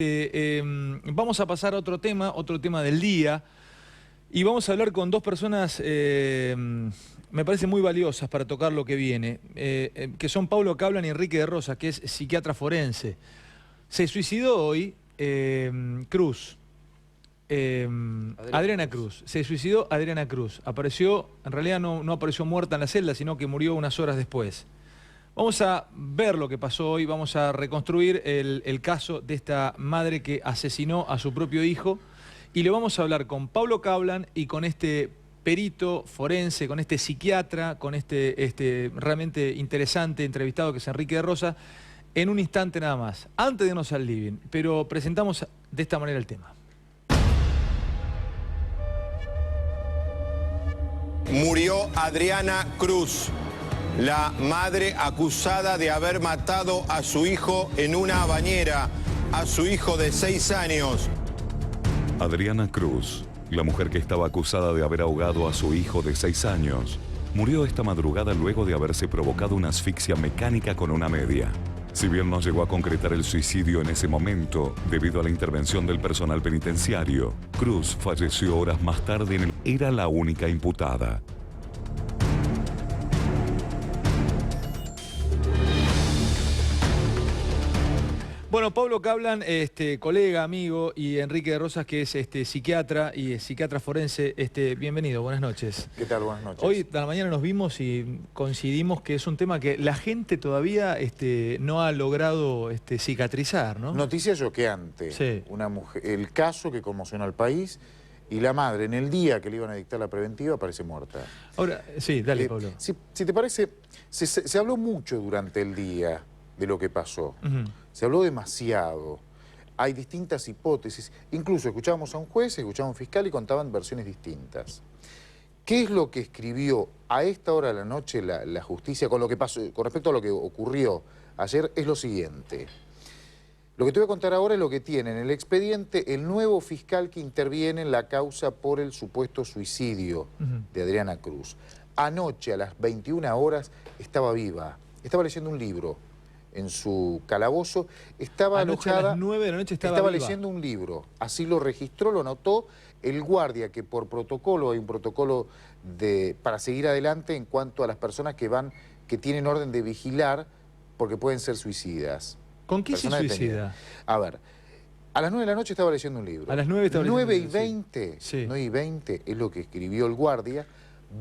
Vamos a pasar a otro tema del día, y vamos a hablar con dos personas, me parece muy valiosas para tocar lo que viene, que son Pablo Cablan y Enrique de Rosas, que es psiquiatra forense. Se suicidó hoy Cruz, Adriana Cruz. Se suicidó Adriana Cruz. Apareció, en realidad no apareció muerta en la celda, sino que murió unas horas después. Vamos a ver lo que pasó hoy, vamos a reconstruir el caso de esta madre que asesinó a su propio hijo, y le vamos a hablar con Pablo Cablan y con este perito forense, con este psiquiatra, con este realmente interesante entrevistado que es Enrique de Rosa, en un instante nada más, antes de irnos al living, pero presentamos de esta manera el tema. Murió Adriana Cruz, la madre acusada de haber matado a su hijo en una bañera, a su hijo de 6 años. Adriana Cruz, la mujer que estaba acusada de haber ahogado a su hijo de 6 años, murió esta madrugada luego de haberse provocado una asfixia mecánica con una media. Si bien no llegó a concretar el suicidio en ese momento, debido a la intervención del personal penitenciario, Cruz falleció horas más tarde. Era la única imputada. Bueno, Pablo Cablan, colega, amigo, y Enrique de Rosas, que es psiquiatra y psiquiatra forense, bienvenido, buenas noches. ¿Qué tal? Buenas noches. Hoy a la mañana nos vimos y coincidimos que es un tema que la gente todavía no ha logrado cicatrizar, ¿no? Noticia choqueante. Sí. Una mujer, el caso que conmocionó al país, y la madre, en el día que le iban a dictar la preventiva, aparece muerta. Ahora, sí, dale, Pablo. Si te parece, se habló mucho durante el día de lo que pasó. Se habló demasiado. Hay distintas hipótesis. Incluso escuchábamos a un juez, escuchábamos a un fiscal y contaban versiones distintas. ¿Qué es lo que escribió a esta hora de la noche la justicia con lo que pasó, con respecto a lo que ocurrió ayer? Es lo siguiente. Lo que te voy a contar ahora es lo que tiene en el expediente el nuevo fiscal que interviene en la causa por el supuesto suicidio de Adriana Cruz. Anoche a las 21 horas estaba viva, estaba leyendo un libro en su calabozo, estaba Anoche alojada, a las 9 de la noche estaba viva. leyendo un libro, así lo registró, lo anotó el guardia, que por protocolo, hay un protocolo para seguir adelante en cuanto a las personas que tienen orden de vigilar porque pueden ser suicidas. ¿Con qué se suicida? A ver, a las 9 de la noche estaba leyendo un libro. A las 9 estaba leyendo 9 y un libro, 20, sí. 9 y 20 es lo que escribió el guardia.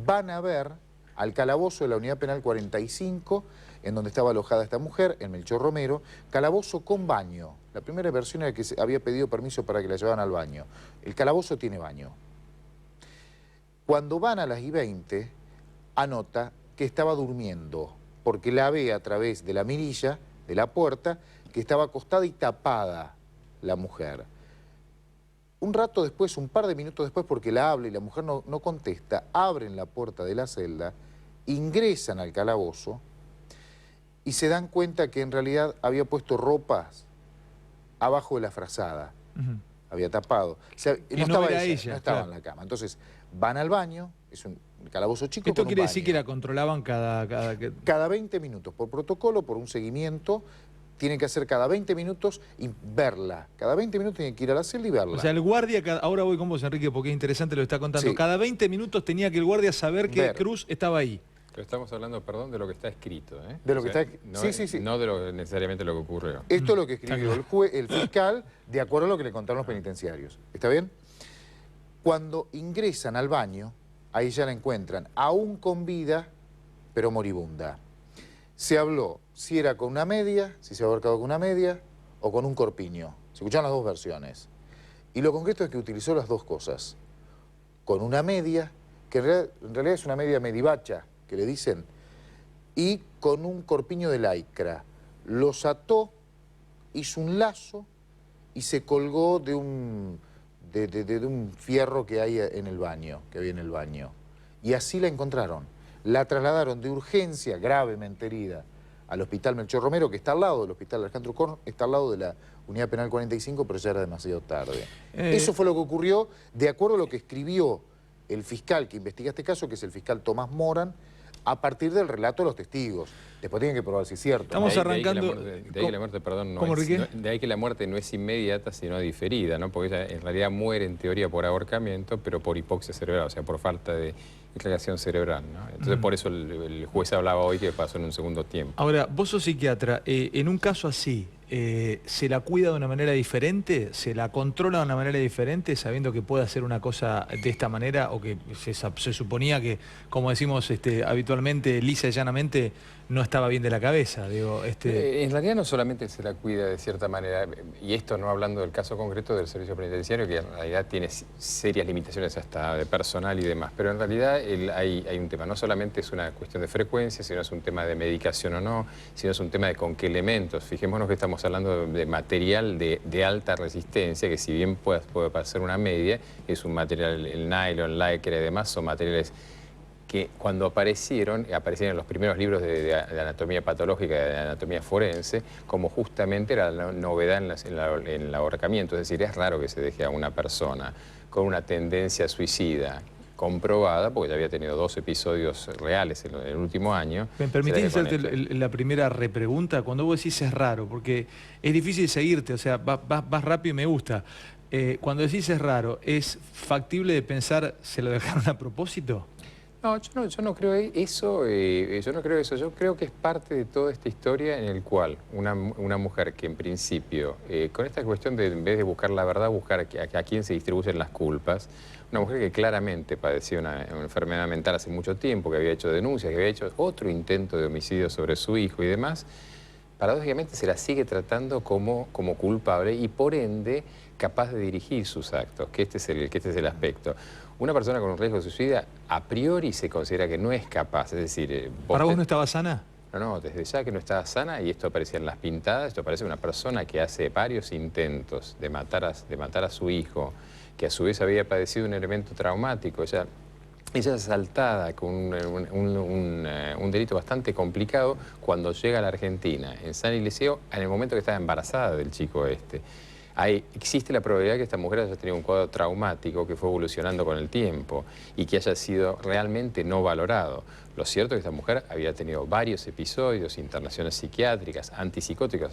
Van a ver al calabozo de la Unidad Penal 45, en donde estaba alojada esta mujer, en Melchor Romero, calabozo con baño. La primera versión era que se había pedido permiso para que la llevaran al baño. El calabozo tiene baño. Cuando van a las y 20, anota que estaba durmiendo, porque la ve a través de la mirilla de la puerta, que estaba acostada y tapada la mujer. Un rato después, un par de minutos después, porque la habla y la mujer no contesta, abren la puerta de la celda, ingresan al calabozo y se dan cuenta que en realidad había puesto ropas abajo de la frazada. Había tapado. O sea, no estaba ella, no estaba en la cama. Entonces, van al baño, es un calabozo chico. ¿Esto con un quiere baño. decir que la controlaban Cada 20 minutos, por protocolo, por un seguimiento, tienen que hacer cada 20 minutos y verla. Cada 20 minutos tienen que ir a la celda y verla. O sea, el guardia, ahora voy con vos, Enrique, porque es interesante lo que está contando. Sí. Cada 20 minutos tenía que el guardia saber que Cruz estaba ahí. Pero estamos hablando, perdón, de lo que está escrito, ¿eh? De lo que está... No, sí. No de necesariamente lo que ocurrió. Esto es lo que escribió el fiscal, de acuerdo a lo que le contaron los penitenciarios. ¿Está bien? Cuando ingresan al baño, ahí ya la encuentran, aún con vida, pero moribunda. Se habló si era con una media, si se había ahorcado con una media o con un corpiño. Se escucharon las dos versiones. Y lo concreto es que utilizó las dos cosas. Con una media, que en realidad es una media medivacha, que le dicen, y con un corpiño de lycra. Los ató, hizo un lazo y se colgó de un fierro que hay en el baño, que había en el baño. Y así la encontraron. La trasladaron de urgencia, gravemente herida, al hospital Melchor Romero, que está al lado del hospital Alejandro Korn, está al lado de la Unidad Penal 45, pero ya era demasiado tarde. Eso fue lo que ocurrió, de acuerdo a lo que escribió el fiscal que investiga este caso, que es el fiscal Tomás Moran, a partir del relato de los testigos. Después tienen que probar si es cierto. Estamos arrancando... De ahí que la muerte, perdón, ¿Cómo, Riquet? de ahí que la muerte no es inmediata, sino diferida, ¿no? Porque ella en realidad muere en teoría por ahorcamiento, pero por hipoxia cerebral, o sea, por falta de irrigación cerebral, ¿no? Entonces por eso el juez hablaba hoy que pasó en un segundo tiempo. Ahora, vos sos psiquiatra, en un caso así, ¿se la cuida de una manera diferente? ¿Se la controla de una manera diferente sabiendo que puede hacer una cosa de esta manera o que se suponía que, como decimos habitualmente, lisa y llanamente, no estaba bien de la cabeza? Digo, En realidad no solamente se la cuida de cierta manera, y esto no hablando del caso concreto del servicio penitenciario, que en realidad tiene serias limitaciones hasta de personal y demás, pero en realidad hay un tema, no solamente es una cuestión de frecuencia, sino es un tema de medicación o no, sino es un tema de con qué elementos. Fijémonos que estamos hablando de material de alta resistencia, que si bien puede parecer una media, es un material, el nylon, lycra y demás, son materiales que cuando aparecieron en los primeros libros de anatomía patológica, de anatomía forense, como justamente era la novedad en el ahorcamiento. Es decir, es raro que se deje a una persona con una tendencia suicida comprobada, porque ya había tenido 2 episodios reales en el último año. ¿Me permitís hacerte la primera repregunta? Cuando vos decís es raro, porque es difícil seguirte, o sea, vas rápido y me gusta. Cuando decís es raro, ¿es factible de pensar se lo dejaron a propósito? No, yo no creo eso, yo creo que es parte de toda esta historia en el cual una mujer que en principio, con esta cuestión de en vez de buscar la verdad, buscar a quién se distribuyen las culpas, una mujer que claramente padecía una enfermedad mental hace mucho tiempo, que había hecho denuncias, que había hecho otro intento de homicidio sobre su hijo y demás, paradójicamente se la sigue tratando como culpable y por ende capaz de dirigir sus actos, que este es el aspecto. Una persona con un riesgo de suicida a priori se considera que no es capaz, es decir... ¿Para vos no estaba sana? No, desde ya que no estaba sana, y esto aparecía en las pintadas, esto aparece una persona que hace varios intentos de matar a su hijo, que a su vez había padecido un elemento traumático. Ella es asaltada con un delito bastante complicado cuando llega a la Argentina, en San Isidro, en el momento que estaba embarazada del chico este. Existe la probabilidad que esta mujer haya tenido un cuadro traumático que fue evolucionando con el tiempo y que haya sido realmente no valorado. Lo cierto es que esta mujer había tenido varios episodios, internaciones psiquiátricas, antipsicóticos,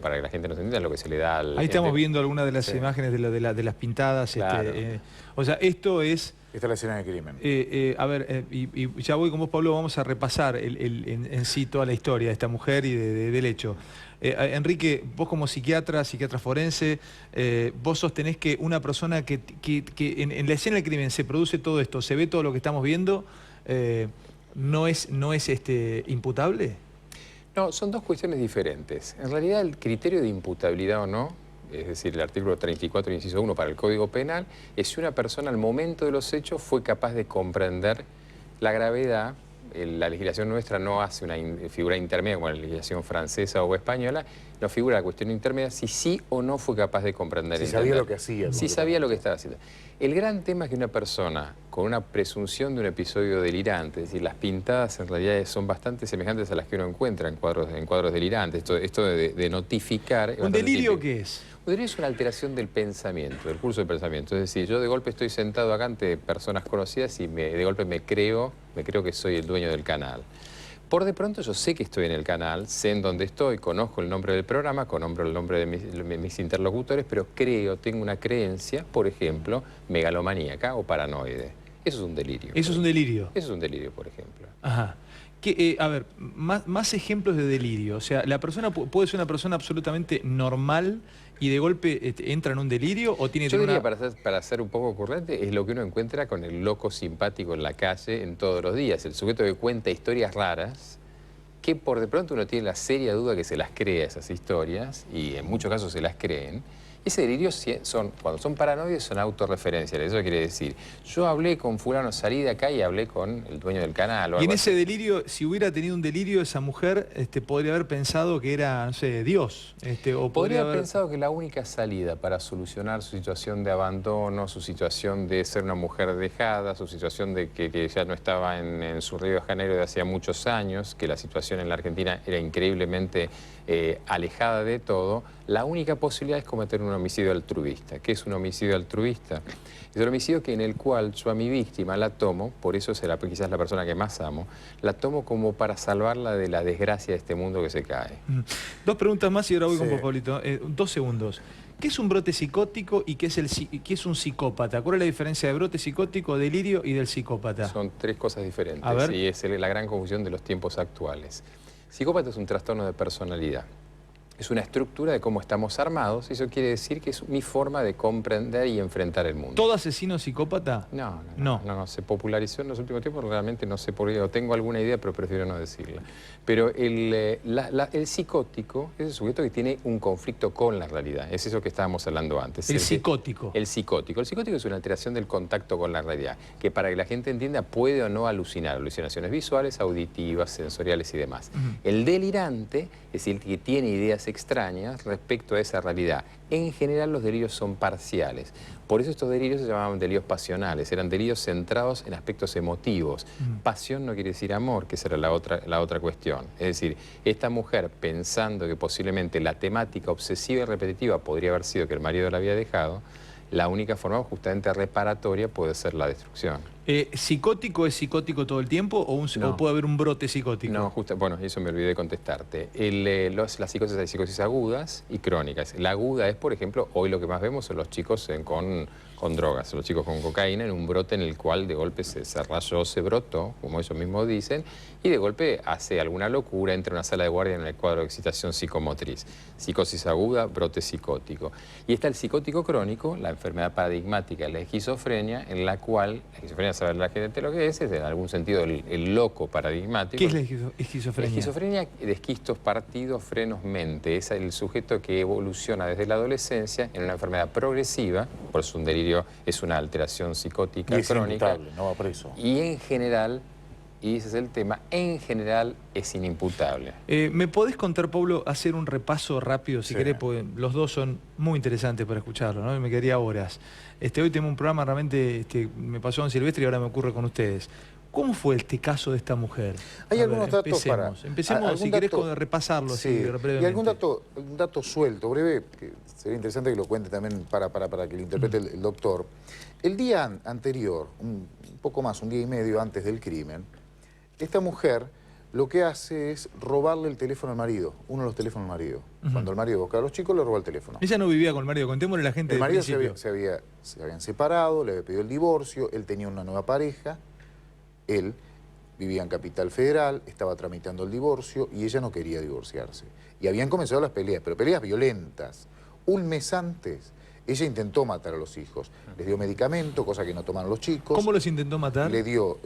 para que la gente no se entienda lo que se le da al... Ahí estamos viendo algunas de las imágenes de las pintadas. Claro. O sea, esto es... Esta es la escena del crimen. A ver, y ya voy con vos, Pablo, vamos a repasar en sí toda la historia de esta mujer y del hecho. Enrique, vos como psiquiatra forense, vos sostenés que una persona que en la escena del crimen se produce todo esto, se ve todo lo que estamos viendo, ¿no es imputable? No, son dos cuestiones diferentes. En realidad el criterio de imputabilidad o no, es decir, el artículo 34, inciso 1 para el Código Penal, es si una persona al momento de los hechos fue capaz de comprender la gravedad. La legislación nuestra no hace una figura intermedia como la legislación francesa o española, no figura la cuestión intermedia si sí o no fue capaz de comprender. Si sabía lo que hacía. Si sabía lo que estaba haciendo. El gran tema es que una persona con una presunción de un episodio delirante, es decir, las pintadas en realidad son bastante semejantes a las que uno encuentra en cuadros delirantes, esto de notificar... ¿Un delirio qué es? Un delirio es una alteración del pensamiento, del curso del pensamiento. Es decir, yo de golpe estoy sentado acá ante personas conocidas y de golpe me creo que soy el dueño del canal. Por de pronto yo sé que estoy en el canal, sé en dónde estoy, conozco el nombre del programa, conozco el nombre de mis interlocutores, pero tengo una creencia, por ejemplo, megalomaníaca o paranoide. Eso es un delirio. ¿Eso es un delirio? Eso es un delirio, por ejemplo. Ajá. A ver, más ejemplos de delirio. O sea, ¿la persona puede ser una persona absolutamente normal y de golpe entra en un delirio o tiene... Yo diría, para ser un poco ocurrente, es lo que uno encuentra con el loco simpático en la calle en todos los días. El sujeto que cuenta historias raras, que por de pronto uno tiene la seria duda que se las crea esas historias, y en muchos casos se las creen. Ese delirio, cuando son paranoides, son autorreferenciales. Eso quiere decir, yo hablé con fulano, salí de acá y hablé con el dueño del canal. Y en ese delirio, si hubiera tenido un delirio, esa mujer podría haber pensado que era, no sé, Dios. O podría haber pensado que la única salida para solucionar su situación de abandono, su situación de ser una mujer dejada, su situación de que ya no estaba en su Río de Janeiro de hacía muchos años, que la situación en la Argentina era increíblemente alejada de todo, la única posibilidad es cometer un homicidio altruista. ¿Qué es un homicidio altruista? Es el homicidio en el cual yo a mi víctima la tomo, por eso será quizás la persona que más amo, la tomo como para salvarla de la desgracia de este mundo que se cae. Dos preguntas más y ahora voy Sí. con Pablito. 2 segundos. ¿Qué es un brote psicótico y qué es un psicópata? ¿Cuál es la diferencia de brote psicótico, delirio y del psicópata? Son tres cosas diferentes A ver. y es la gran confusión de los tiempos actuales. Psicópata es un trastorno de personalidad. Es una estructura de cómo estamos armados y eso quiere decir que es mi forma de comprender y enfrentar el mundo. ¿Todo asesino es psicópata? No, se popularizó en los últimos tiempos, realmente no sé por qué, o tengo alguna idea, pero prefiero no decirla. Pero el psicótico es el sujeto que tiene un conflicto con la realidad, es eso que estábamos hablando antes. El psicótico. El psicótico es una alteración del contacto con la realidad, que para que la gente entienda puede o no alucinar, alucinaciones visuales, auditivas, sensoriales y demás. El delirante es el que tiene ideas extrañas respecto a esa realidad. En general los delirios son parciales. Por eso estos delirios se llamaban delirios pasionales, eran delirios centrados en aspectos emotivos. Pasión no quiere decir amor, que esa era la otra cuestión. Es decir, esta mujer pensando que posiblemente la temática obsesiva y repetitiva podría haber sido que el marido la había dejado, la única forma justamente reparatoria puede ser la destrucción. ¿Psicótico es psicótico todo el tiempo o puede haber un brote psicótico? No, bueno, eso me olvidé de contestarte. Las psicosis hay psicosis agudas y crónicas. La aguda es, por ejemplo, hoy lo que más vemos son los chicos con drogas, los chicos con cocaína, en un brote en el cual de golpe se rayó, se brotó, como ellos mismos dicen, y de golpe hace alguna locura, entra a una sala de guardia en el cuadro de excitación psicomotriz. Psicosis aguda, brote psicótico. Y está el psicótico crónico, la enfermedad paradigmática, la esquizofrenia, en la cual, la esquizofrenia, saber la gente lo que es en algún sentido el loco paradigmático. ¿Qué es la esquizofrenia? La esquizofrenia de esquistos, partidos, frenos, mente. Es el sujeto que evoluciona desde la adolescencia en una enfermedad progresiva, por eso un delirio es una alteración psicótica Y es crónica. inimputable, no va preso. Y en general, y ese es el tema, en general es inimputable. ¿Me podés contar, Pablo, hacer un repaso rápido, si Sí. querés, porque los dos son muy interesantes para escucharlo, ¿no? Y me quedaría horas. Hoy tengo un programa realmente, me pasó en Silvestre y ahora me ocurre con ustedes. ¿Cómo fue este caso de esta mujer? Hay A algunos ver, datos para... Empecemos, algún si querés, dato- repasarlo Sí, así, brevemente. y algún dato suelto, breve, que sería interesante que lo cuente también para que lo interprete el doctor. El día anterior, un poco más, un día y medio antes del crimen, esta mujer lo que hace es robarle el teléfono al marido, uno de los teléfonos al marido. Cuando el marido busca a los chicos, le roba el teléfono. Ella no vivía con el marido, contémosle a la gente El del marido principio. se habían separado, le había pedido el divorcio, él tenía una nueva pareja, él vivía en Capital Federal, estaba tramitando el divorcio y ella no quería divorciarse. Y habían comenzado las peleas, pero peleas violentas. Un mes antes, ella intentó matar a los hijos. Les dio medicamento, cosa que no toman los chicos. ¿Cómo los intentó matar? Le dio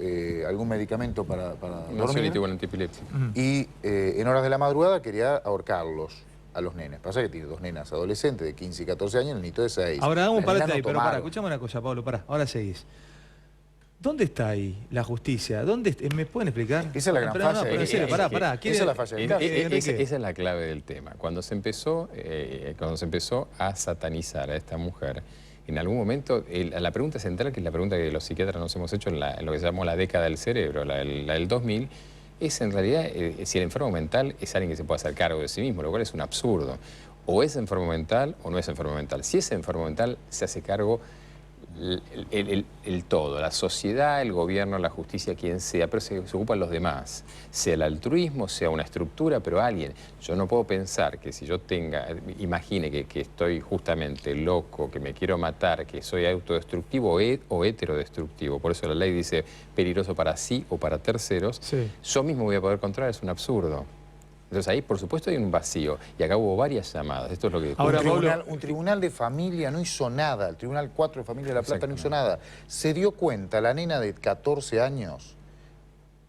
algún medicamento para Un dormir. ansiolítico antiepiléptico. Y en horas de la madrugada quería ahorcarlos a los nenes. Pasa que tiene dos nenas adolescentes de 15 y 14 años y el nito de 6. Ahora damos Las para nenas no ahí, pero tomaron. escuchame una cosa, Pablo, ahora seguís. ¿Dónde está ahí la justicia? ¿Me pueden explicar? Esa es la gran falla. pero en serio, pará. Esa es la falla del caso. Enrique. Esa es la clave del tema. Cuando se empezó a satanizar a esta mujer, en algún momento, la pregunta central, que es la pregunta que los psiquiatras nos hemos hecho en lo que se llamó la década del cerebro, la del 2000, es en realidad si el enfermo mental es alguien que se puede hacer cargo de sí mismo, lo cual es un absurdo. O es enfermo mental o no es enfermo mental. Si es enfermo mental, se hace cargo el todo, la sociedad, el gobierno, la justicia, quien sea, pero se ocupan los demás. Sea el altruismo, sea una estructura, pero alguien. Yo no puedo pensar que si yo imagine que estoy justamente loco, que me quiero matar, que soy autodestructivo o heterodestructivo. Por eso la ley dice peligroso para sí o para terceros. Sí. Yo mismo voy a poder controlar, es un absurdo. Entonces ahí, por supuesto, hay un vacío. Y acá hubo varias llamadas. Esto es lo que... Ahora, Un tribunal de familia no hizo nada. El Tribunal 4 de Familia de La Plata no hizo nada. Se dio cuenta la nena de 14 años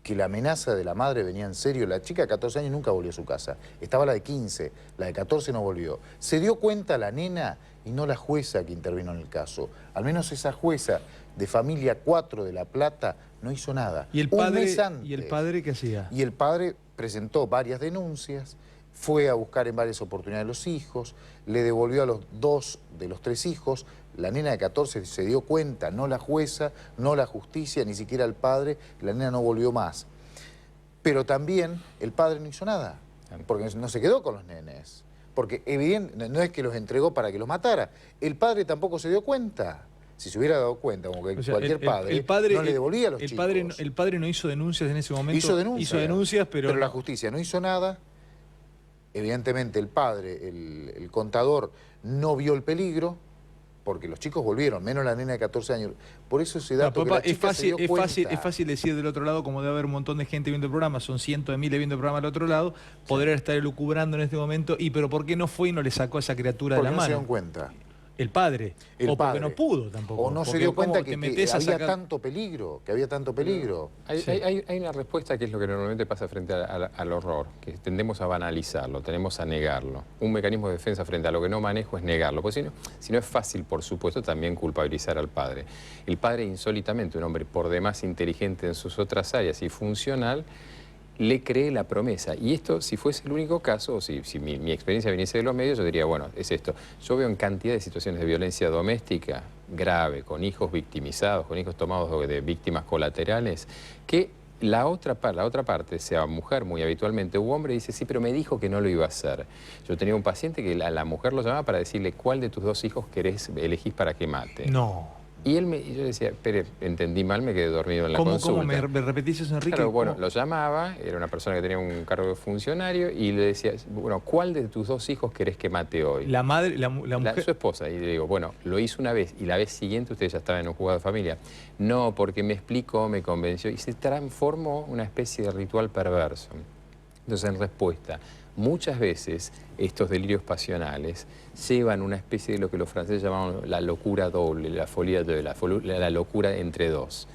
que la amenaza de la madre venía en serio. La chica de 14 años nunca volvió a su casa. Estaba la de 15, la de 14 no volvió. Se dio cuenta la nena y no la jueza que intervino en el caso. Al menos esa jueza de Familia 4 de La Plata no hizo nada. ¿Y el Un padre, mes antes. ¿y el padre qué hacía? Y el padre presentó varias denuncias, fue a buscar en varias oportunidades a los hijos, le devolvió a los 2 de los 3 hijos, la nena de 14 se dio cuenta, no la jueza, no la justicia, ni siquiera el padre, la nena no volvió más. Pero también el padre no hizo nada, porque no se quedó con los nenes, Porque evidente, no es que los entregó para que los matara. El padre tampoco se dio cuenta. Si se hubiera dado cuenta, como que O sea, cualquier padre, no le devolvía a los chicos. El padre no hizo denuncias en ese momento. Hizo denuncias, pero la justicia no hizo nada. Evidentemente el padre, el contador, no vio el peligro, porque los chicos volvieron, menos la nena de 14 años. Por eso se da papá, es fácil decir del otro lado, como debe haber un montón de gente viendo el programa, son cientos de miles viendo el programa del otro lado, podría estar elucubrando en este momento, pero ¿por qué no fue y no le sacó a esa criatura de la mano? No se dieron cuenta. El padre. Porque no pudo tampoco. O no se dio cuenta que había tanto peligro, Hay una respuesta que es lo que normalmente pasa frente al horror, que tendemos a banalizarlo, tendemos a negarlo. Un mecanismo de defensa frente a lo que no manejo es negarlo, porque si no es fácil, por supuesto, también culpabilizar al padre. El padre, insólitamente, un hombre por demás inteligente en sus otras áreas y funcional, le cree la promesa. Y esto, si fuese el único caso, o si mi experiencia viniese de los medios, yo diría, bueno, es esto. Yo veo en cantidad de situaciones de violencia doméstica grave, con hijos victimizados, con hijos tomados de víctimas colaterales, que la otra parte, sea mujer muy habitualmente u hombre, dice, sí, pero me dijo que no lo iba a hacer. Yo tenía un paciente que la mujer lo llamaba para decirle, ¿cuál de tus 2 hijos elegís para que mate? No. Y yo decía, pero entendí mal, me quedé dormido en la consulta. ¿Cómo me repetís eso, Enrique? Claro, bueno, lo llamaba, era una persona que tenía un cargo de funcionario, y le decía, bueno, ¿cuál de tus 2 hijos querés que mate hoy? La madre, la mujer... Su esposa. Y le digo, bueno, lo hizo una vez, y la vez siguiente usted ya estaba en un juzgado de familia. No, porque me explicó, me convenció, y se transformó una especie de ritual perverso. Entonces, en respuesta, muchas veces estos delirios pasionales llevan una especie de lo que los franceses llamaban la locura doble, la folie de la locura entre dos.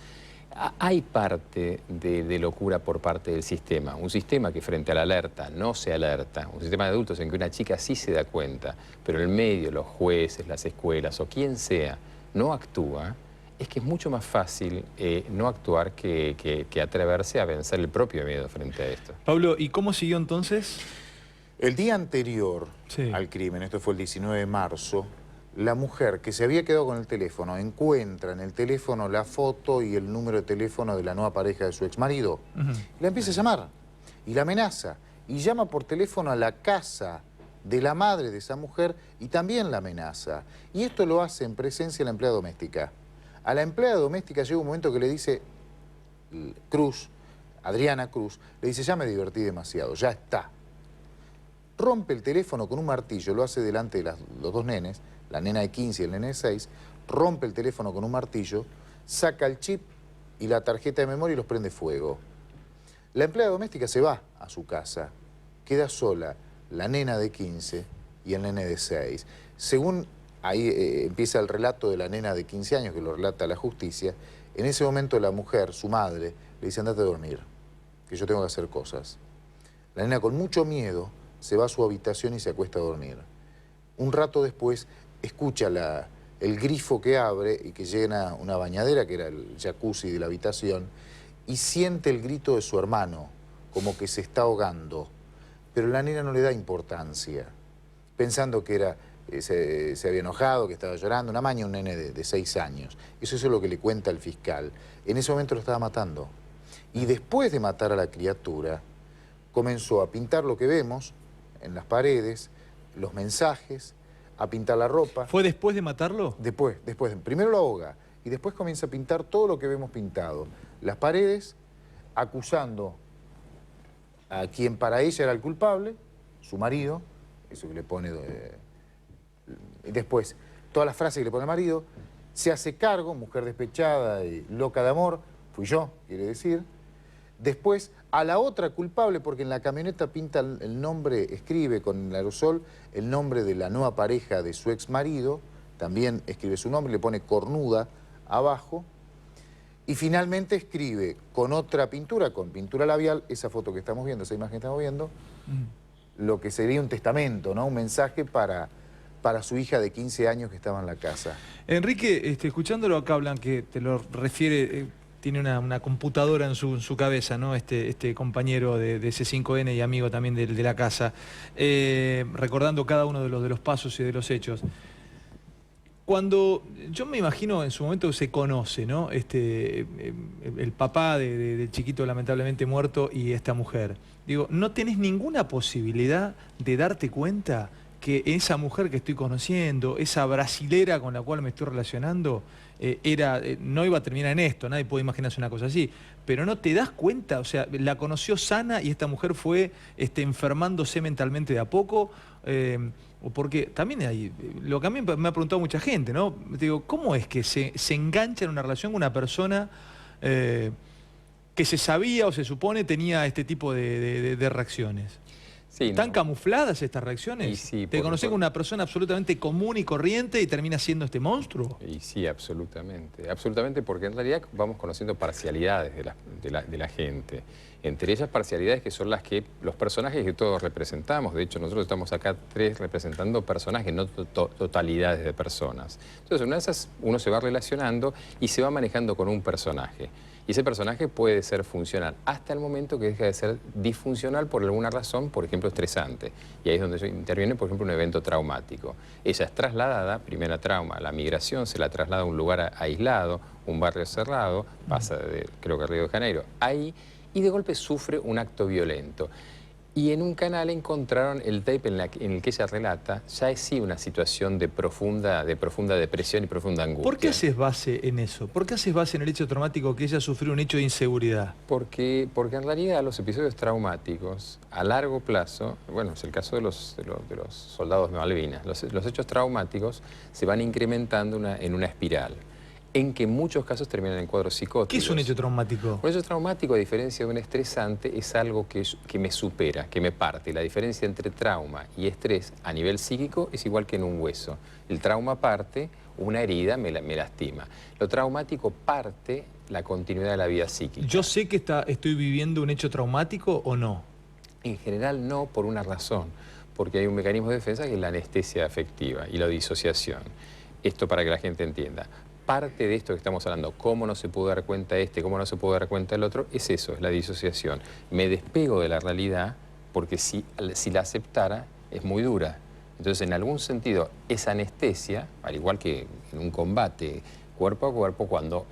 Hay parte de locura por parte del sistema, un sistema que frente a la alerta no se alerta, un sistema de adultos en que una chica sí se da cuenta, pero el medio, los jueces, las escuelas o quien sea, no actúa. Es que es mucho más fácil no actuar que atreverse a vencer el propio miedo frente a esto. Pablo, ¿y cómo siguió entonces? El día anterior al crimen, esto fue el 19 de marzo, la mujer que se había quedado con el teléfono encuentra en el teléfono la foto y el número de teléfono de la nueva pareja de su exmarido. La empieza a llamar y la amenaza. Y llama por teléfono a la casa de la madre de esa mujer y también la amenaza. Y esto lo hace en presencia de la empleada doméstica. A la empleada doméstica llega un momento que le dice Cruz, Adriana Cruz, le dice, ya me divertí demasiado, ya está. Rompe el teléfono con un martillo, lo hace delante de los 2 nenes, la nena de 15 y el nene de 6, rompe el teléfono con un martillo, saca el chip y la tarjeta de memoria y los prende fuego. La empleada doméstica se va a su casa, queda sola la nena de 15 y el nene de 6. Según ahí empieza el relato de la nena de 15 años, que lo relata la justicia, en ese momento la mujer, su madre, le dice, andate a dormir, que yo tengo que hacer cosas. La nena con mucho miedo se va a su habitación y se acuesta a dormir. Un rato después escucha el grifo que abre y que llena una bañadera, que era el jacuzzi de la habitación, y siente el grito de su hermano, como que se está ahogando. Pero la nena no le da importancia, pensando que se había enojado, que estaba llorando, una maña, un nene de 6 años. Eso es lo que le cuenta el fiscal. En ese momento lo estaba matando. Y después de matar a la criatura, comenzó a pintar lo que vemos en las paredes, los mensajes, a pintar la ropa. ¿Fue después de matarlo? Después. Primero lo ahoga y después comienza a pintar todo lo que vemos pintado. Las paredes, acusando a quien para ella era el culpable, su marido, eso que le pone... y después, todas las frases que le pone el marido, se hace cargo, mujer despechada y loca de amor, fui yo, quiere decir. Después, a la otra culpable, porque en la camioneta pinta el nombre, escribe con el aerosol el nombre de la nueva pareja de su ex marido, también escribe su nombre, le pone cornuda abajo, y finalmente escribe con otra pintura, con pintura labial, esa foto que estamos viendo, esa imagen que estamos viendo, lo que sería un testamento, ¿no? Un mensaje para su hija de 15 años que estaba en la casa. Enrique, escuchándolo acá, hablan que te lo refiere... Tiene una computadora en su cabeza, ¿no? Este compañero de C5N y amigo también de la casa, recordando cada uno de los pasos y de los hechos. Cuando yo me imagino en su momento se conoce, ¿no? El papá del chiquito lamentablemente muerto y esta mujer. Digo, ¿no tenés ninguna posibilidad de darte cuenta que esa mujer que estoy conociendo, esa brasilera con la cual me estoy relacionando, no iba a terminar en esto, nadie puede imaginarse una cosa así, pero no te das cuenta, o sea, la conoció sana y esta mujer fue enfermándose mentalmente de a poco, porque también hay, lo que a mí me ha preguntado mucha gente, ¿no? Digo, ¿cómo es que se engancha en una relación con una persona que se sabía o se supone tenía este tipo de reacciones? Sí, ¿Están no. camufladas estas reacciones? Y sí, ¿Te conoces con una persona absolutamente común y corriente y termina siendo este monstruo? Y sí, absolutamente. Absolutamente, porque en realidad vamos conociendo parcialidades de la gente. Entre ellas parcialidades que son los personajes que todos representamos. De hecho, nosotros estamos acá tres representando personajes, no totalidades de personas. Entonces, una de esas uno se va relacionando y se va manejando con un personaje. Y ese personaje puede ser funcional hasta el momento que deja de ser disfuncional por alguna razón, por ejemplo, estresante. Y ahí es donde interviene, por ejemplo, un evento traumático. Ella es trasladada, primera trauma, la migración, se la traslada a un lugar aislado, un barrio cerrado, pasa creo que a Río de Janeiro, ahí, y de golpe sufre un acto violento. Y en un canal encontraron el tape en el que ella relata, ya es sí una situación de profunda depresión y profunda angustia. ¿Por qué haces base en eso? ¿Por qué haces base en el hecho traumático que ella sufrió un hecho de inseguridad? Porque en realidad los episodios traumáticos a largo plazo, bueno, es el caso de los soldados de Malvinas, los hechos traumáticos se van incrementando en una espiral, en que en muchos casos terminan en cuadros psicóticos. ¿Qué es un hecho traumático? Un hecho traumático, a diferencia de un estresante, es algo que me supera, que me parte. La diferencia entre trauma y estrés a nivel psíquico es igual que en un hueso. El trauma parte, una herida me lastima. Lo traumático parte la continuidad de la vida psíquica. ¿Yo sé que estoy viviendo un hecho traumático o no? En general no, por una razón. Porque hay un mecanismo de defensa que es la anestesia afectiva y la disociación. Esto para que la gente entienda. Parte de esto que estamos hablando, cómo no se pudo dar cuenta cómo no se pudo dar cuenta el otro, es eso, es la disociación. Me despego de la realidad porque si la aceptara es muy dura. Entonces, en algún sentido, esa anestesia, al igual que en un combate cuerpo a cuerpo, cuando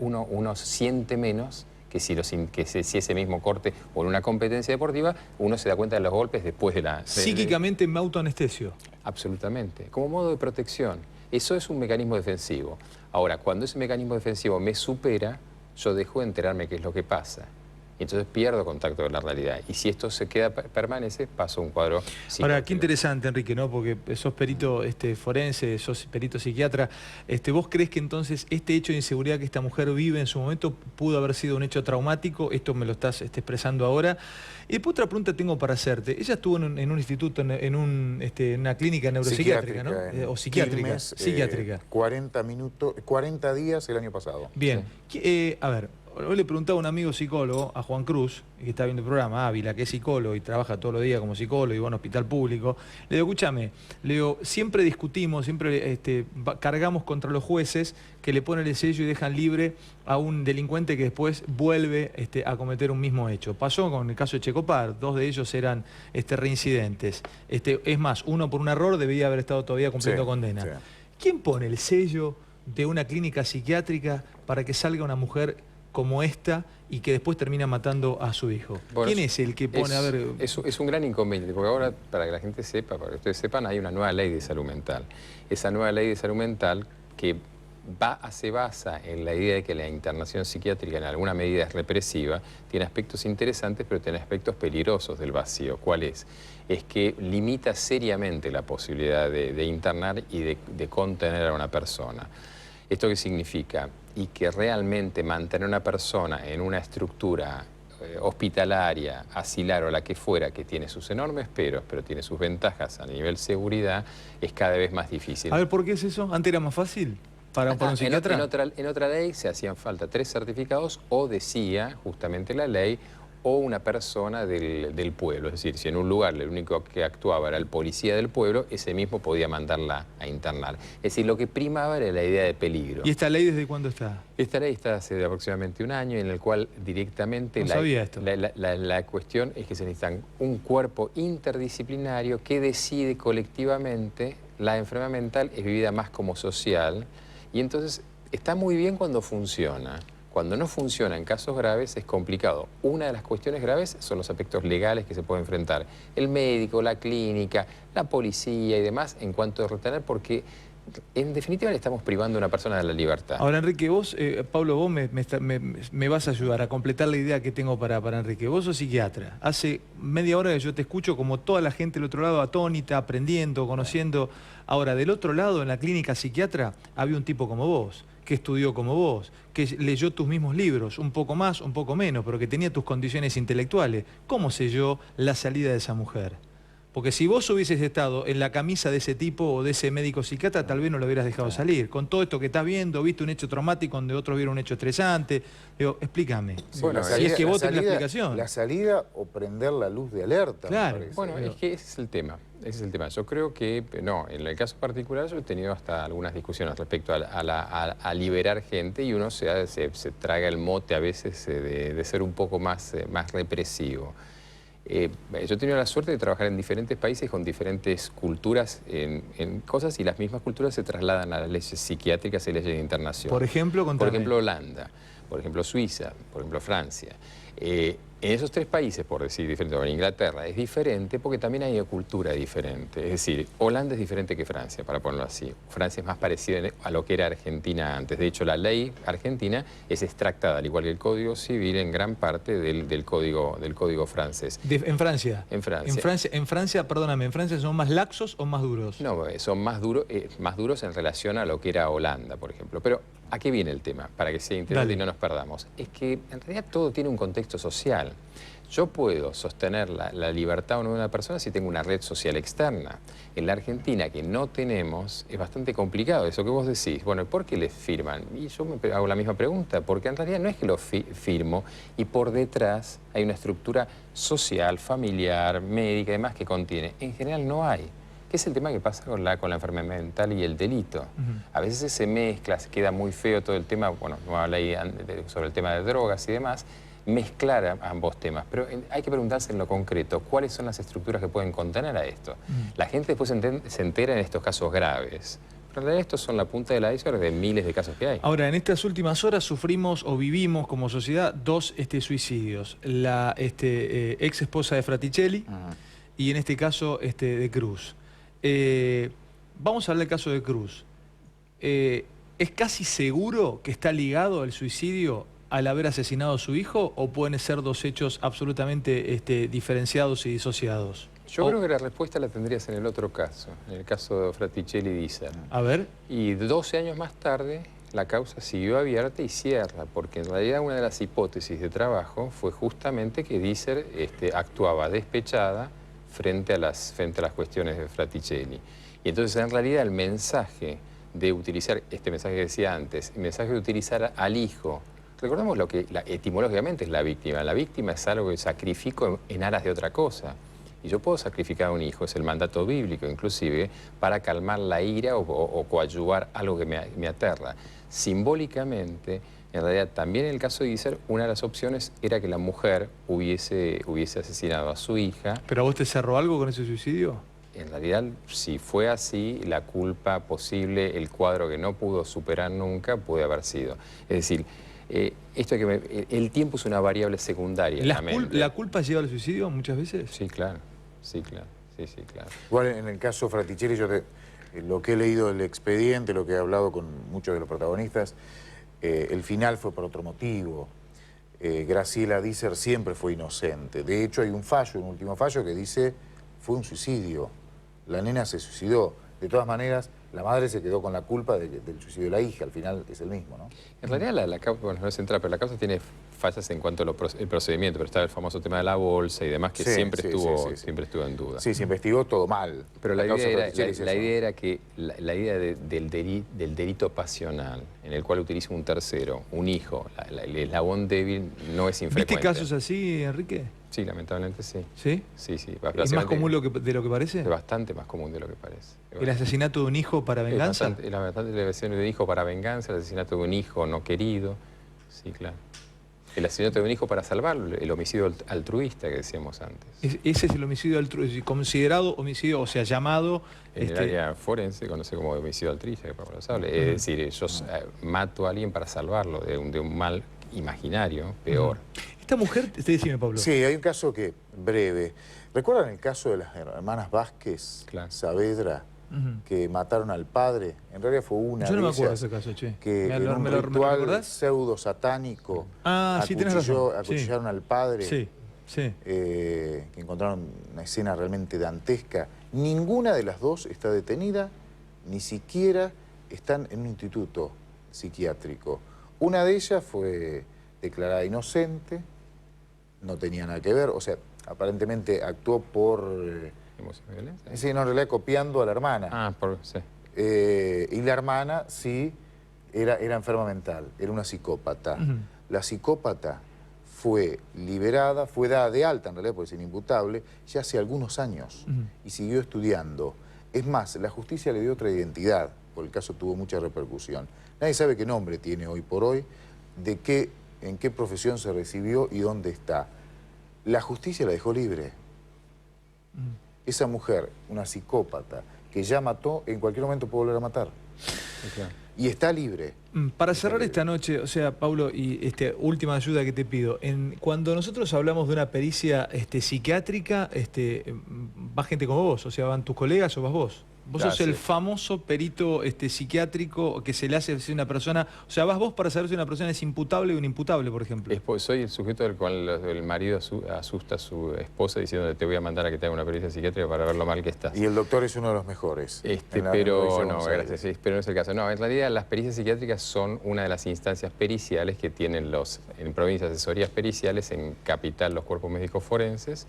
uno siente menos que si ese mismo corte o en una competencia deportiva, uno se da cuenta de los golpes después de la... Psíquicamente me autoanestesio. Absolutamente, como modo de protección. Eso es un mecanismo defensivo. Ahora, cuando ese mecanismo defensivo me supera, yo dejo de enterarme qué es lo que pasa. Y entonces pierdo contacto con la realidad. Y si esto permanece, paso a un cuadro psicótico. Ahora, qué interesante, Enrique, ¿no? Porque sos perito forense, sos perito psiquiatra. ¿Vos crees que entonces este hecho de inseguridad que esta mujer vive en su momento pudo haber sido un hecho traumático? Esto me lo estás expresando ahora. Y después otra pregunta tengo para hacerte. Ella estuvo en un instituto, en una clínica neuropsiquiátrica, ¿no? O psiquiátrica. Quilmes, psiquiátrica. 40 días el año pasado. Bien. A ver, hoy le preguntaba a un amigo psicólogo, a Juan Cruz, que está viendo el programa, Ávila, que es psicólogo y trabaja todos los días como psicólogo y va a un hospital público. Le digo, escúchame, siempre discutimos, siempre cargamos contra los jueces que le ponen el sello y dejan libre a un delincuente que después vuelve a cometer un mismo hecho. Pasó con el caso de Checopar, 2 de ellos eran reincidentes. Es más, uno por un error debía haber estado todavía cumpliendo condena. Sí. ¿Quién pone el sello de una clínica psiquiátrica para que salga una mujer como esta y que después termina matando a su hijo? Bueno, ¿Quién es el que pone, Es un gran inconveniente, porque ahora, para que la gente sepa, para que ustedes sepan, hay una nueva ley de salud mental. Esa nueva ley de salud mental que se basa en la idea de que la internación psiquiátrica en alguna medida es represiva, tiene aspectos interesantes, pero tiene aspectos peligrosos del vacío. ¿Cuál es? Es que limita seriamente la posibilidad de internar y de contener a una persona. ¿Esto qué significa? Y que realmente mantener a una persona en una estructura hospitalaria, asilar o la que fuera, que tiene sus enormes pero tiene sus ventajas a nivel seguridad, es cada vez más difícil. A ver, ¿por qué es eso? ¿Antes era más fácil para un psiquiatra? En otra ley se hacían falta 3 certificados o decía justamente la ley o una persona del pueblo. Es decir, si en un lugar el único que actuaba era el policía del pueblo, ese mismo podía mandarla a internar. Es decir, lo que primaba era la idea de peligro. ¿Y esta ley desde cuándo está? Esta ley está hace aproximadamente un año, en el cual directamente la cuestión es que se necesita un cuerpo interdisciplinario que decide colectivamente. La enfermedad mental es vivida más como social y entonces está muy bien cuando funciona. Cuando no funciona en casos graves es complicado. Una de las cuestiones graves son los aspectos legales que se puede enfrentar el médico, la clínica, la policía y demás en cuanto a retener, porque en definitiva le estamos privando a una persona de la libertad. Ahora, Enrique, vos, Pablo, vos me vas a ayudar a completar la idea que tengo para Enrique. Vos sos psiquiatra. Hace media hora que yo te escucho como toda la gente del otro lado atónita, aprendiendo, conociendo. Ahora, del otro lado, en la clínica psiquiatra, había un tipo como vos, que estudió como vos, que leyó tus mismos libros, un poco más, un poco menos, pero que tenía tus condiciones intelectuales. ¿Cómo selló la salida de esa mujer? Porque si vos hubieses estado en la camisa de ese tipo o de ese médico psiquiatra, tal vez no lo hubieras dejado salir. Con todo esto que estás viendo, viste un hecho traumático donde otros vieron un hecho estresante. Digo, explícame. Sí, bueno, si es que vos tenés la explicación. La salida o prender la luz de alerta, Claro. me parece. Bueno, es que ese es el tema. Ese es el tema. Yo creo que, no, en el caso particular yo he tenido hasta algunas discusiones respecto a liberar gente y uno se traga el mote a veces de ser un poco más represivo. Yo he tenido la suerte de trabajar en diferentes países con diferentes culturas en cosas y las mismas culturas se trasladan a las leyes psiquiátricas y leyes de internación. Por ejemplo, contame. Por ejemplo, Holanda, por ejemplo, Suiza, por ejemplo, Francia. En esos tres países, por decir diferente, o en Inglaterra, es diferente porque también hay una cultura diferente. Es decir, Holanda es diferente que Francia, para ponerlo así. Francia es más parecida a lo que era Argentina antes. De hecho, la ley argentina es extractada, al igual que el Código Civil, en gran parte del código francés. ¿En Francia? En Francia. En Francia, perdóname, ¿en Francia son más laxos o más duros? No, son más duros en relación a lo que era Holanda, por ejemplo. Pero, ¿a qué viene el tema? Para que sea interesante y no nos perdamos. Es que, en realidad, todo tiene un contexto social. Yo puedo sostener la libertad o no de una persona si tengo una red social externa. En la Argentina, que no tenemos, es bastante complicado eso que vos decís. Bueno, ¿por qué les firman? Y yo me hago la misma pregunta, porque en realidad no es que lo firmo y por detrás hay una estructura social, familiar, médica y demás que contiene. En general no hay. Que es el tema que pasa con la enfermedad mental y el delito. A veces se mezcla, se queda muy feo todo el tema, bueno, no habla ahí sobre el tema de drogas y demás, mezclar ambos temas, pero hay que preguntarse en lo concreto, ¿cuáles son las estructuras que pueden contener a esto? La gente después se entera en estos casos graves, pero en realidad estos son la punta del iceberg de miles de casos que hay. Ahora, en estas últimas horas sufrimos o vivimos como sociedad dos suicidios. La ex esposa de Fraticelli y en este caso de Cruz. Vamos a hablar del caso de Cruz. ¿Es casi seguro que está ligado el suicidio al haber asesinado a su hijo o pueden ser dos hechos absolutamente diferenciados y disociados? Yo creo que la respuesta la tendrías en el otro caso, en el caso de Fraticelli y Dícer. A ver. Y 12 años más tarde la causa siguió abierta y cierra, porque en realidad una de las hipótesis de trabajo fue justamente que Dícer actuaba despechada frente a las cuestiones de Fraticelli. Y entonces, en realidad, el mensaje de utilizar, este mensaje que decía antes, el mensaje de utilizar al hijo, recordemos lo que etimológicamente es la víctima. La víctima es algo que sacrifico en aras de otra cosa. Y yo puedo sacrificar a un hijo, es el mandato bíblico inclusive, para calmar la ira o coadyuvar algo que me aterra. Simbólicamente, en realidad, también en el caso de Dícer, una de las opciones era que la mujer hubiese asesinado a su hija. ¿Pero a vos te cerró algo con ese suicidio? En realidad, si fue así, la culpa posible, el cuadro que no pudo superar nunca, puede haber sido. Es decir, el tiempo es una variable secundaria en la mente. ¿La culpa lleva al suicidio muchas veces? Sí, claro. Sí, claro. Sí, claro. Igual en el caso Fraticelli, lo que he leído del expediente, lo que he hablado con muchos de los protagonistas, el final fue por otro motivo. Graciela Dícer siempre fue inocente. De hecho, hay un último fallo que dice fue un suicidio. La nena se suicidó. De todas maneras, la madre se quedó con la culpa del suicidio de la hija. Al final es el mismo, ¿no? En realidad, la causa, bueno, no es central, pero la causa tiene fallas en cuanto al procedimiento. Pero está el famoso tema de la bolsa y demás, que siempre estuvo en duda. Sí, se investigó todo mal. Pero la idea era que la idea del delito pasional, en el cual utiliza un tercero, un hijo, el eslabón débil, no es infrecuente. ¿Viste casos así, Enrique? Sí, lamentablemente sí. ¿Sí? Sí. ¿Es más común de lo que parece? Es bastante más común de lo que parece. ¿El asesinato de un hijo para venganza? El asesinato de un hijo para venganza, el asesinato de un hijo no querido. Sí, claro. El asesinato de un hijo para salvarlo, el homicidio altruista que decíamos antes. Ese es el homicidio altruista, considerado homicidio, o sea, llamado... En el área forense se conoce como homicidio altruista, que Pablo sabe. Es decir, yo mato a alguien para salvarlo de un mal imaginario, peor. Esta mujer, te decime, Pablo. Sí, hay un caso que, breve. ¿Recuerdan el caso de las hermanas Vázquez, Claro. Saavedra, que mataron al padre? En realidad fue una Yo no me de acuerdo de ellas ese caso, che. que en un ¿Me lo ritual recordás? pseudo satánico Sí, tenés razón. Sí. acuchillaron al padre. Sí, sí. Que encontraron una escena realmente dantesca. Ninguna de las dos está detenida, ni siquiera están en un instituto psiquiátrico. Una de ellas fue declarada inocente, no tenía nada que ver, o sea, aparentemente actuó por... ¿Emoción de violencia? sí, no, en realidad copiando a la hermana. Sí. Y la hermana sí era enferma mental, era una psicópata. La psicópata fue liberada, fue dada de alta en realidad porque es inimputable, ya hace algunos años y siguió estudiando. Es más, la justicia le dio otra identidad, porque el caso tuvo mucha repercusión. Nadie sabe qué nombre tiene hoy por hoy, en qué profesión se recibió y dónde está. La justicia la dejó libre. Esa mujer, una psicópata, que ya mató, en cualquier momento puede volver a matar. Sí, claro. Y está libre. Para cerrar esta noche, o sea, Pablo, y última ayuda que te pido, cuando nosotros hablamos de una pericia psiquiátrica, va gente como vos, o sea, van tus colegas o vas vos. Vos sos el famoso perito psiquiátrico que se le hace a una persona, o sea, vas vos para saber si una persona es imputable o inimputable, por ejemplo. Soy el sujeto del cual el marido asusta a su esposa diciendo te voy a mandar a que te haga una pericia psiquiátrica para ver lo mal que estás. Y el doctor es uno de los mejores. Pero no, gracias, pero no es el caso. No, en realidad las pericias psiquiátricas son una de las instancias periciales que tienen en provincias asesorías periciales, en capital los cuerpos médicos forenses,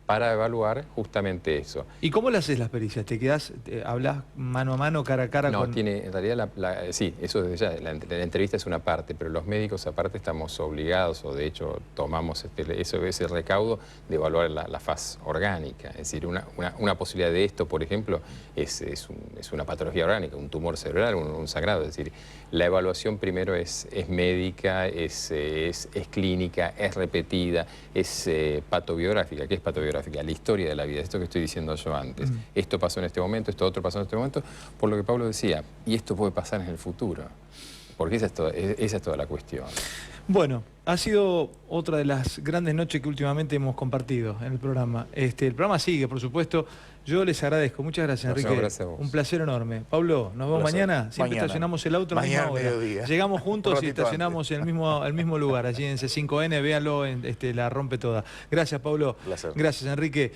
para evaluar justamente eso. ¿Y cómo le haces las pericias? ¿Te quedás, hablas mano a mano, cara a cara? No, con... en realidad, sí, eso desde ya, la entrevista es una parte, pero los médicos aparte estamos obligados, o de hecho tomamos ese recaudo de evaluar la faz orgánica. Es decir, una posibilidad de esto, por ejemplo, es una patología orgánica, un tumor cerebral, un sangrado. Es decir, la evaluación primero es médica, es clínica, es repetida, es patobiográfica. ¿Qué es patobiográfica? La historia de la vida, esto que estoy diciendo yo antes. Esto pasó en este momento, esto otro pasó en este momento, por lo que Pablo decía, y esto puede pasar en el futuro, porque esa es toda la cuestión. Bueno, ha sido otra de las grandes noches que últimamente hemos compartido en el programa. El programa sigue, por supuesto. Yo les agradezco. Muchas gracias, Enrique. Gracias a vos. Un placer enorme. Pablo, nos vemos mañana. Siempre estacionamos el auto en la misma hora. Mediodía. Llegamos juntos y estacionamos en el mismo lugar, allí en C5N. Véanlo, la rompe toda. Gracias, Pablo. Placer. Gracias, Enrique.